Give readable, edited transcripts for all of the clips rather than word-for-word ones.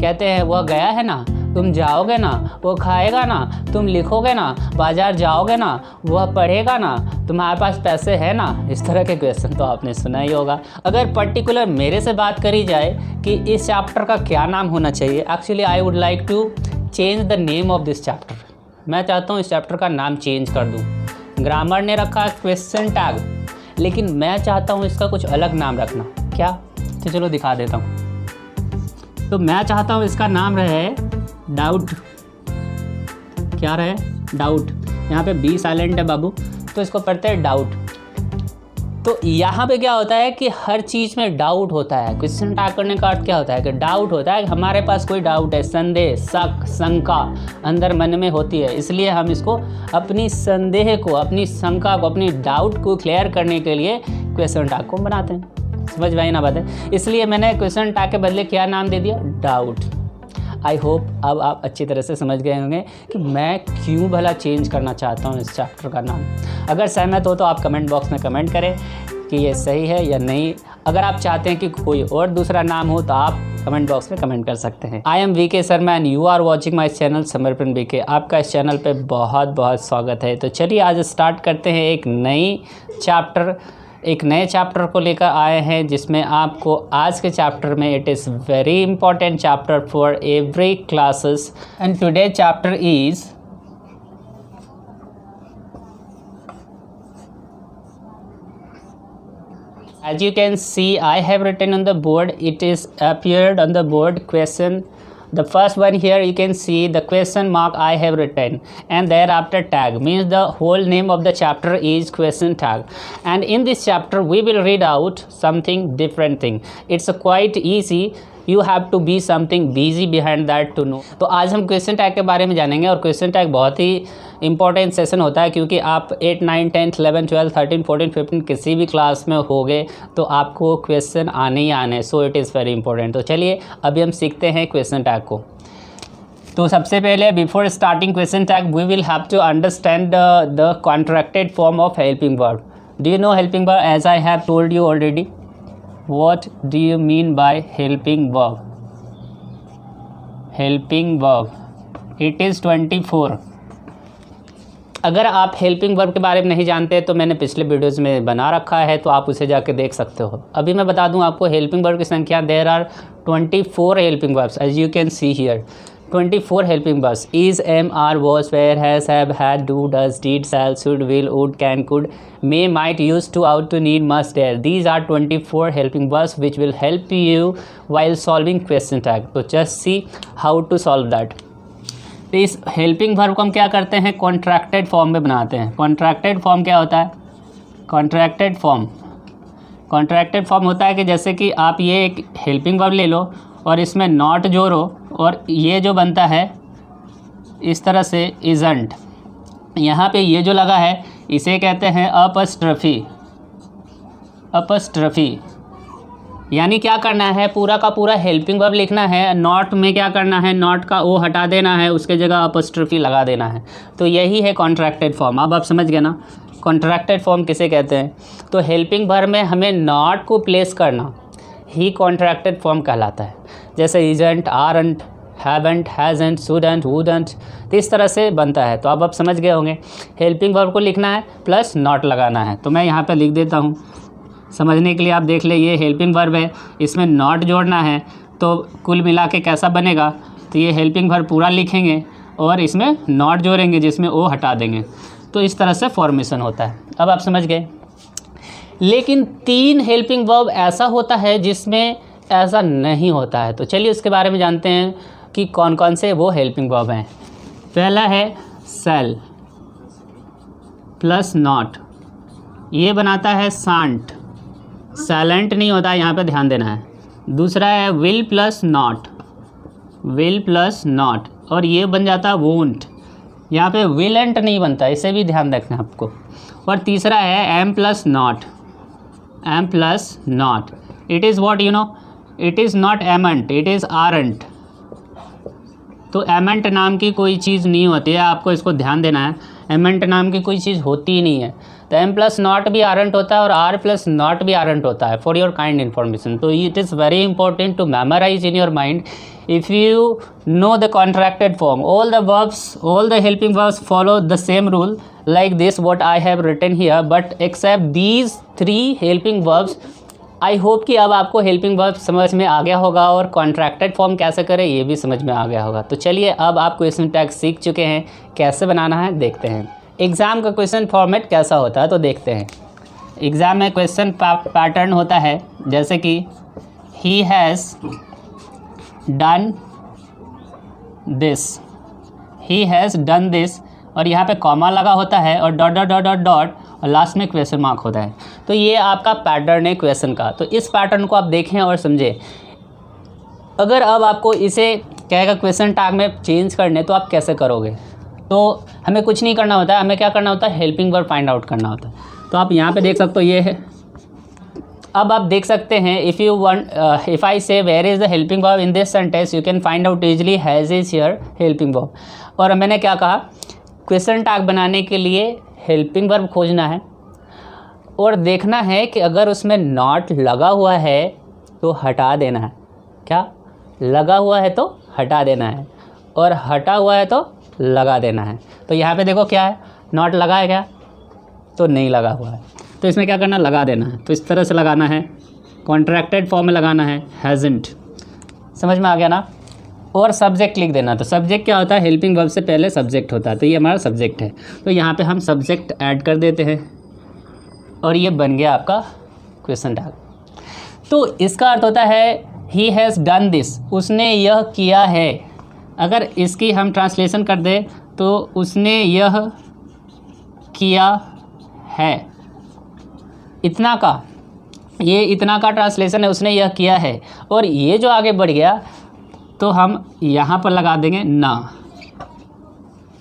कहते हैं वह गया है ना, तुम जाओगे ना, वो खाएगा ना, तुम लिखोगे ना, बाजार जाओगे ना, वह पढ़ेगा ना, तुम्हारे पास पैसे है ना। इस तरह के क्वेश्चन तो आपने सुना ही होगा। अगर पर्टिकुलर मेरे से बात करी जाए कि इस चैप्टर का क्या नाम होना चाहिए, actually I would like to change the name of this chapter. मैं चाहता हूँ इस चैप्टर का नाम चेंज कर दूँ। ग्रामर ने रखा क्वेश्चन टैग, लेकिन मैं चाहता हूँ इसका कुछ अलग नाम रखना। क्या? तो चलो दिखा देता हूँ। तो मैं चाहता हूँ इसका नाम रहे डाउट। क्या रहे? डाउट। यहाँ पे बी साइलेंट है बाबू, तो इसको पढ़ते हैं डाउट। तो यहाँ पे क्या होता है कि हर चीज़ में डाउट होता है। क्वेश्चन टैग करने का अर्थ क्या होता है कि डाउट होता है, हमारे पास कोई डाउट है, संदेह, शक, शंका अंदर मन में होती है, इसलिए हम इसको अपनी संदेह को, अपनी शंका को, अपनी डाउट को क्लियर करने के लिए क्वेश्चन टैग को बनाते हैं। समझ में आई ना बात है? इसलिए मैंने क्वेश्चन टैग के बदले क्या नाम दे दिया? डाउट। आई होप अब आप अच्छी तरह से समझ गए होंगे कि मैं क्यों भला चेंज करना चाहता हूँ इस चैप्टर का नाम। अगर सहमत हो तो आप कमेंट बॉक्स में कमेंट करें कि ये सही है या नहीं। अगर आप चाहते हैं कि कोई और दूसरा नाम हो तो आप कमेंट बॉक्स में कमेंट कर सकते हैं। I am VK Sharma and you are watching my channel Samarpan VK. आपका इस चैनल पे बहुत बहुत स्वागत है। तो चलिए आज स्टार्ट करते हैं एक नए चैप्टर को लेकर आए हैं, जिसमें आपको आज के चैप्टर में it is very important chapter for every classes and today chapter is as you can see I have written on the board, it is appeared on the board question. The first one here you can see the question mark I have written, and thereafter tag means the whole name of the chapter is question tag. And in this chapter we will read out something different thing. It's quite easy, you have to be something busy behind that to know. तो आज हम question tag के बारे में जानेंगे, और question tag बहुत ही important session होता है, क्योंकि आप 8, 9, 10, 11, 12, 13, 14, 15 किसी भी क्लास में होगे तो आपको क्वेश्चन आने ही आने, so it is very important. तो चलिए अभी हम सीखते हैं क्वेश्चन टैग को। तो सबसे पहले before starting question tag we will have to understand the contracted form of helping verb. Do you know helping verb? As I have told you already. What do you mean by helping verb? Helping verb, it is 24. अगर आप helping verb के बारे में नहीं जानते तो मैंने पिछले वीडियोज़ में बना रखा है, तो आप उसे जाके देख सकते हो। अभी मैं बता दूं आपको हेल्पिंग वर्ब की संख्या। There are 24 helping verbs as you can see here. 24 helping verbs is, am, are, was, were, has, have, had, do, does, did, shall, should, will, would, can, could, may, might, used to, ought to, need, must, dare. These are 24 helping verbs which will help you while solving question tag. So just see how to solve that. तो इस helping verb को हम क्या करते हैं? Contracted form में बनाते हैं। कॉन्ट्रैक्टेड फॉर्म क्या होता है? कॉन्ट्रैक्टेड फॉर्म होता है कि जैसे कि आप ये एक हेल्पिंग वर्ब ले लो और इसमें नॉट जोड़ो, और ये जो बनता है इस तरह से इज़ंट। यहाँ पे ये जो लगा है इसे कहते हैं अपस्ट्रफी। यानी क्या करना है? पूरा का पूरा हेल्पिंग वर्ब लिखना है, नॉट में क्या करना है? नॉट का ओ हटा देना है, उसके जगह अपस्ट्रफी लगा देना है। तो यही है कॉन्ट्रैक्टेड फॉर्म। अब आप समझ गए ना कॉन्ट्रैक्टेड फॉर्म किसे कहते हैं? तो हेल्पिंग वर्ब में हमें नॉट को प्लेस करना ही कॉन्ट्रैक्टेड फॉर्म कहलाता है। जैसे isn't, aren't, haven't, hasn't, shouldn't, wouldn't, तो इस तरह से बनता है। तो अब आप समझ गए होंगे हेल्पिंग वर्ब को लिखना है प्लस नॉट लगाना है। तो मैं यहाँ पे लिख देता हूँ समझने के लिए। आप देख ले, ये हेल्पिंग वर्ब है, इसमें नॉट जोड़ना है, तो कुल मिला के कैसा बनेगा? तो ये हेल्पिंग वर्ब पूरा लिखेंगे और इसमें नॉट जोड़ेंगे, जिसमें ओ हटा देंगे। तो इस तरह से फॉर्मेशन होता है। अब आप समझ गए। लेकिन 3 हेल्पिंग वर्ब ऐसा होता है जिसमें ऐसा नहीं होता है। तो चलिए उसके बारे में जानते हैं कि कौन कौन से वो हेल्पिंग वर्ब हैं। पहला है सेल प्लस नॉट, ये बनाता है सांट, साइलेंट नहीं होता है, यहाँ पे ध्यान देना है। दूसरा है विल प्लस नॉट, और ये बन जाता है वोंट, यहाँ पे विलेंट नहीं बनता, इसे भी ध्यान रखना है आपको। और तीसरा है am plus not, it is what you know, it is not amn't, it is aren't. तो एमेंट नाम की कोई चीज़ नहीं होती है, आपको इसको ध्यान देना है। एमेंट नाम की कोई चीज़ होती ही नहीं है। तो एम प्लस नॉट भी आरंट होता है और आर प्लस नॉट भी आरंट होता है, फॉर योर काइंड इन्फॉर्मेशन। तो it is very important to memorise in your mind if you know the contracted form. All the verbs, all the helping verbs follow the same rule like this what I have written here, but except these 3 helping verbs. I hope कि अब आपको helping verb समझ में आ गया होगा और contracted form कैसे करें ये भी समझ में आ गया होगा। तो चलिए अब आप क्वेश्चन टैग सीख चुके हैं, कैसे बनाना है देखते हैं। एग्ज़ाम का क्वेश्चन फॉर्मेट कैसा होता है तो देखते हैं। एग्ज़ाम में क्वेश्चन पैटर्न होता है जैसे कि he has done this, he has done this, और यहाँ पे कॉमा लगा होता है और dot dot dot dot dot और लास्ट में क्वेश्चन मार्क होता है। तो ये आपका पैटर्न है क्वेश्चन का। तो इस पैटर्न को आप देखें और समझें। अगर अब आपको इसे कहेगा क्वेश्चन टैग में चेंज करने तो आप कैसे करोगे? तो हमें कुछ नहीं करना होता है, हमें क्या करना होता है, हेल्पिंग वर्ब फाइंड आउट करना होता है। तो आप यहाँ पे देख सकते हो ये है। अब आप देख सकते हैं if you want, if I say where is the helping verb in this sentence you can find out easily has is here helping verb. और मैंने क्या कहा, क्वेश्चन टैग बनाने के लिए हेल्पिंग वर्ब खोजना है और देखना है कि अगर उसमें नॉट लगा हुआ है तो हटा देना है। क्या लगा हुआ है तो हटा देना है और हटा हुआ है तो लगा देना है। तो यहाँ पे देखो क्या है, नॉट लगा है क्या, तो नहीं लगा हुआ है, तो इसमें क्या करना, लगा देना है। तो इस तरह से लगाना है, कॉन्ट्रैक्टेड फॉर्म में लगाना है, हैज़न्ट। समझ में आ गया ना। और सब्जेक्ट लिख देना। तो सब्जेक्ट क्या होता है, हेल्पिंग वर्ब से पहले सब्जेक्ट होता है, तो ये हमारा सब्जेक्ट है। तो यहाँ पे हम सब्जेक्ट ऐड कर देते हैं और ये बन गया आपका क्वेश्चन टैग। तो इसका अर्थ होता है ही हैज़ डन दिस, उसने यह किया है। अगर इसकी हम ट्रांसलेशन कर दें तो उसने यह किया है, इतना का, ये इतना का ट्रांसलेशन है, उसने यह किया है। और ये जो आगे बढ़ गया तो हम यहाँ पर लगा देंगे ना,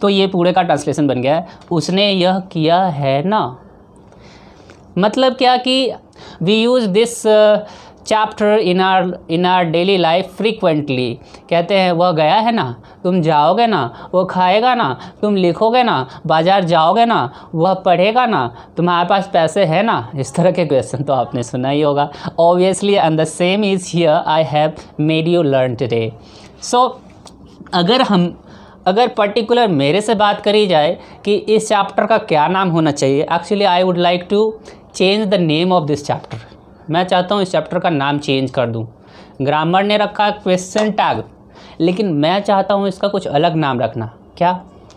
तो ये पूरे का ट्रांसलेशन बन गया है, उसने यह किया है ना। मतलब क्या कि we use this chapter in our daily life frequently. कहते हैं वह गया है ना, तुम जाओगे ना, वो खाएगा ना, तुम लिखोगे ना, बाज़ार जाओगे ना, वह पढ़ेगा ना, तुम्हारे पास पैसे है ना। इस तरह के क्वेश्चन तो आपने सुना ही होगा obviously, and the same is here I have made you learn today. So अगर पर्टिकुलर मेरे से बात करी जाए कि इस चैप्टर का क्या नाम होना चाहिए, actually I would like to change the name of this chapter. मैं चाहता हूँ इस चैप्टर का नाम चेंज कर दूँ। ग्रामर ने रखा क्वेश्चन टैग, लेकिन मैं चाहता हूँ इसका कुछ अलग नाम रखना। क्या?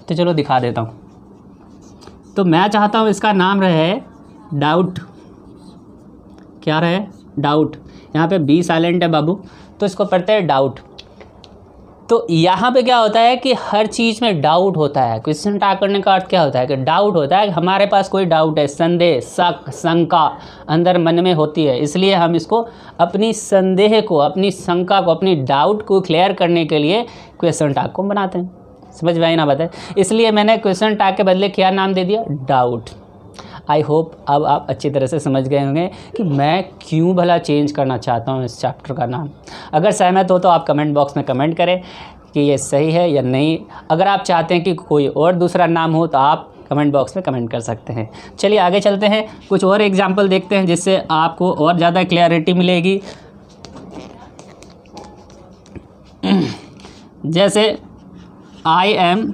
तो चलो दिखा देता हूँ। तो मैं चाहता हूँ इसका नाम रहे डाउट। क्या रहे? डाउट। यहाँ पे बी साइलेंट है बाबू, तो इसको पढ़ते हैं डाउट। तो यहाँ पे क्या होता है कि हर चीज़ में डाउट होता है। क्वेश्चन टैग करने का अर्थ क्या होता है कि डाउट होता है, हमारे पास कोई डाउट है, संदेह, शक, शंका अंदर मन में होती है, इसलिए हम इसको अपनी संदेह को, अपनी शंका को, अपनी डाउट को क्लियर करने के लिए क्वेश्चन टैग को बनाते हैं। समझ में आई ना बात है? इसलिए मैंने क्वेश्चन टैग के बदले क्या नाम दे दिया, डाउट। आई होप अब आप अच्छी तरह से समझ गए होंगे कि मैं क्यों भला चेंज करना चाहता हूँ इस चैप्टर का नाम। अगर सहमत हो तो आप कमेंट बॉक्स में कमेंट करें कि ये सही है या नहीं। अगर आप चाहते हैं कि कोई और दूसरा नाम हो तो आप कमेंट बॉक्स में कमेंट कर सकते हैं। चलिए आगे चलते हैं, कुछ और एग्जाम्पल देखते हैं जिससे आपको और ज़्यादा क्लैरिटी मिलेगी। जैसे I am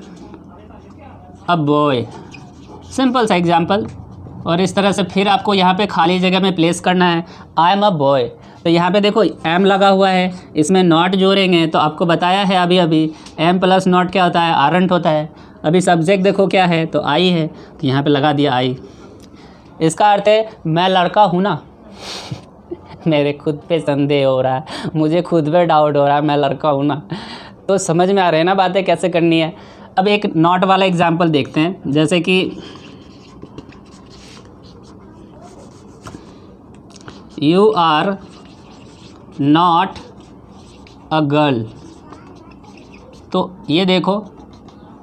a boy, simple सा एग्जाम्पल। और इस तरह से फिर आपको यहाँ पे खाली जगह में प्लेस करना है, आई एम अ बॉय। तो यहाँ पे देखो एम लगा हुआ है, इसमें नॉट जोड़ेंगे तो आपको बताया है अभी एम प्लस नॉट क्या होता है, आरंट होता है। अभी सब्जेक्ट देखो क्या है, तो आई है, तो यहाँ पे लगा दिया आई। इसका अर्थ है मैं लड़का हूँ ना। मेरे खुद पे संदेह हो रहा है, मुझे खुद पे डाउट हो रहा है, मैं लड़का हूँ ना। तो समझ में आ रहे हैं ना बातें कैसे करनी है। अब एक नॉट वाला एग्जाम्पल देखते हैं, जैसे कि you are not a girl. तो ये देखो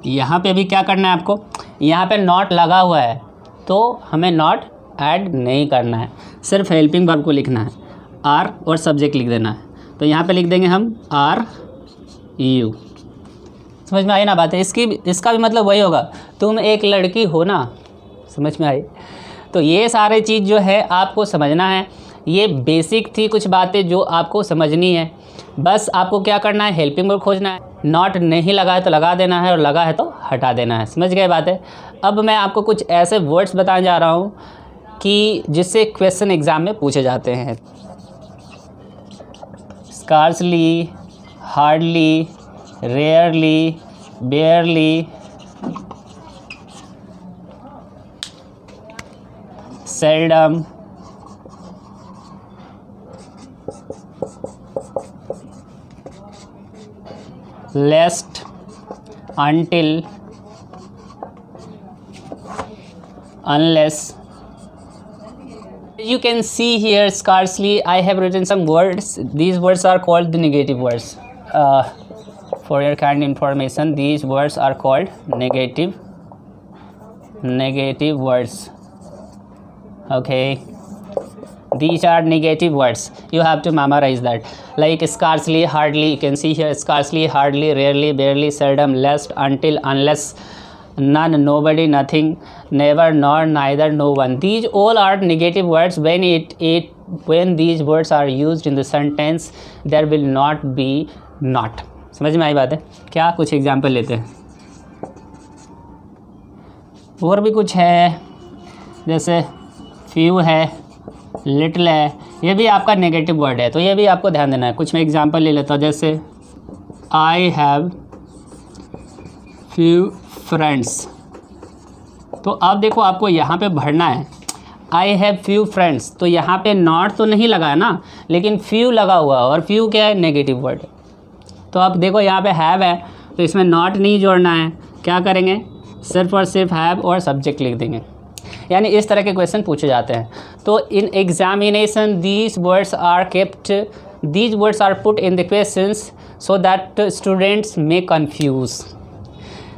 यहाँ पे भी क्या करना है आपको, यहाँ पे नॉट लगा हुआ है तो हमें नॉट ऐड नहीं करना है, सिर्फ हेल्पिंग वर्ब को लिखना है, आर और सब्जेक्ट लिख देना है। तो यहाँ पे लिख देंगे हम आर यू। समझ में आई ना बात है। इसका भी मतलब वही होगा, तुम एक लड़की हो ना। समझ में आई। तो ये सारे चीज़ जो है आपको समझना है। ये बेसिक थी कुछ बातें जो आपको समझनी है। बस आपको क्या करना है, हेल्पिंग वर्ब खोजना है। नॉट नहीं लगा है तो लगा देना है और लगा है तो हटा देना है। समझ गए बातें। अब मैं आपको कुछ ऐसे वर्ड्स बताने जा रहा हूँ कि जिससे क्वेश्चन एग्ज़ाम में पूछे जाते हैं। Scarcely, hardly, rarely, बेयरली, seldom, least, until, unless. You can see here scarcely I have written some words. These words are called the negative words. For your kind information, these words are called negative words. Okay, these are negative words. You have to memorize that. Like scarcely, hardly. You can see here scarcely, hardly, rarely, barely, seldom, least, until, unless, none, nobody, nothing, never, nor, neither, no one. These all are negative words. When these words are used in the sentence, there will not be not. समझ में आई बात है क्या? कुछ example लेते हैं। और भी कुछ है, जैसे फ्यू है, लिटिल है, ये भी आपका नेगेटिव वर्ड है, तो ये भी आपको ध्यान देना है। कुछ मैं एग्जांपल ले लेता हूँ, जैसे आई हैव फ्यू फ्रेंड्स। तो अब देखो आपको यहाँ पे भरना है। आई हैव फ्यू फ्रेंड्स, तो यहाँ पे नॉट तो नहीं लगा है ना, लेकिन फ्यू लगा हुआ, और फ्यू क्या है? Negative word. तो अब देखो यहाँ पे हैव है, तो इसमें नॉट नहीं जोड़ना है। क्या करेंगे? सिर्फ और सिर्फ हैव और सब्जेक्ट लिख देंगे। यानी इस तरह के क्वेश्चन पूछे जाते हैं। तो in examination these words are put in the questions so that students may confuse.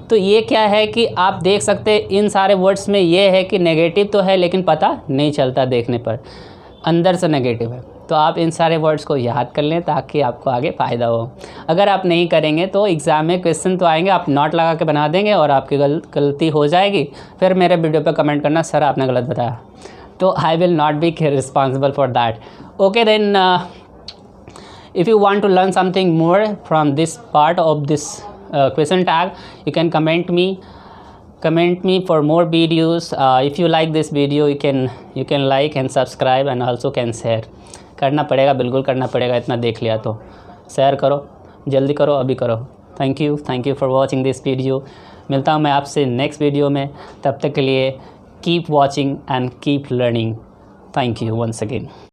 तो ये क्या है कि आप देख सकते हैं इन सारे वर्ड्स में ये है कि नेगेटिव तो है लेकिन पता नहीं चलता देखने पर, अंदर से नेगेटिव है। तो आप इन सारे वर्ड्स को याद कर लें ताकि आपको आगे फ़ायदा हो। अगर आप नहीं करेंगे तो एग्ज़ाम में क्वेश्चन तो आएंगे, आप नोट लगा के बना देंगे और आपकी गलती हो जाएगी। फिर मेरे वीडियो पे कमेंट करना, सर आपने गलत बताया। तो I will not be responsible for that. Okay then, if you want to learn something more from this part of this question tag, you can comment me for more videos. If you like this video, you can like and subscribe and also can share. करना पड़ेगा, बिल्कुल करना पड़ेगा, इतना देख लिया तो share करो, जल्दी करो, अभी करो। Thank you for watching this video. मिलता हूँ मैं आपसे नेक्स्ट वीडियो में, तब तक के लिए keep watching and keep learning. Thank you once again.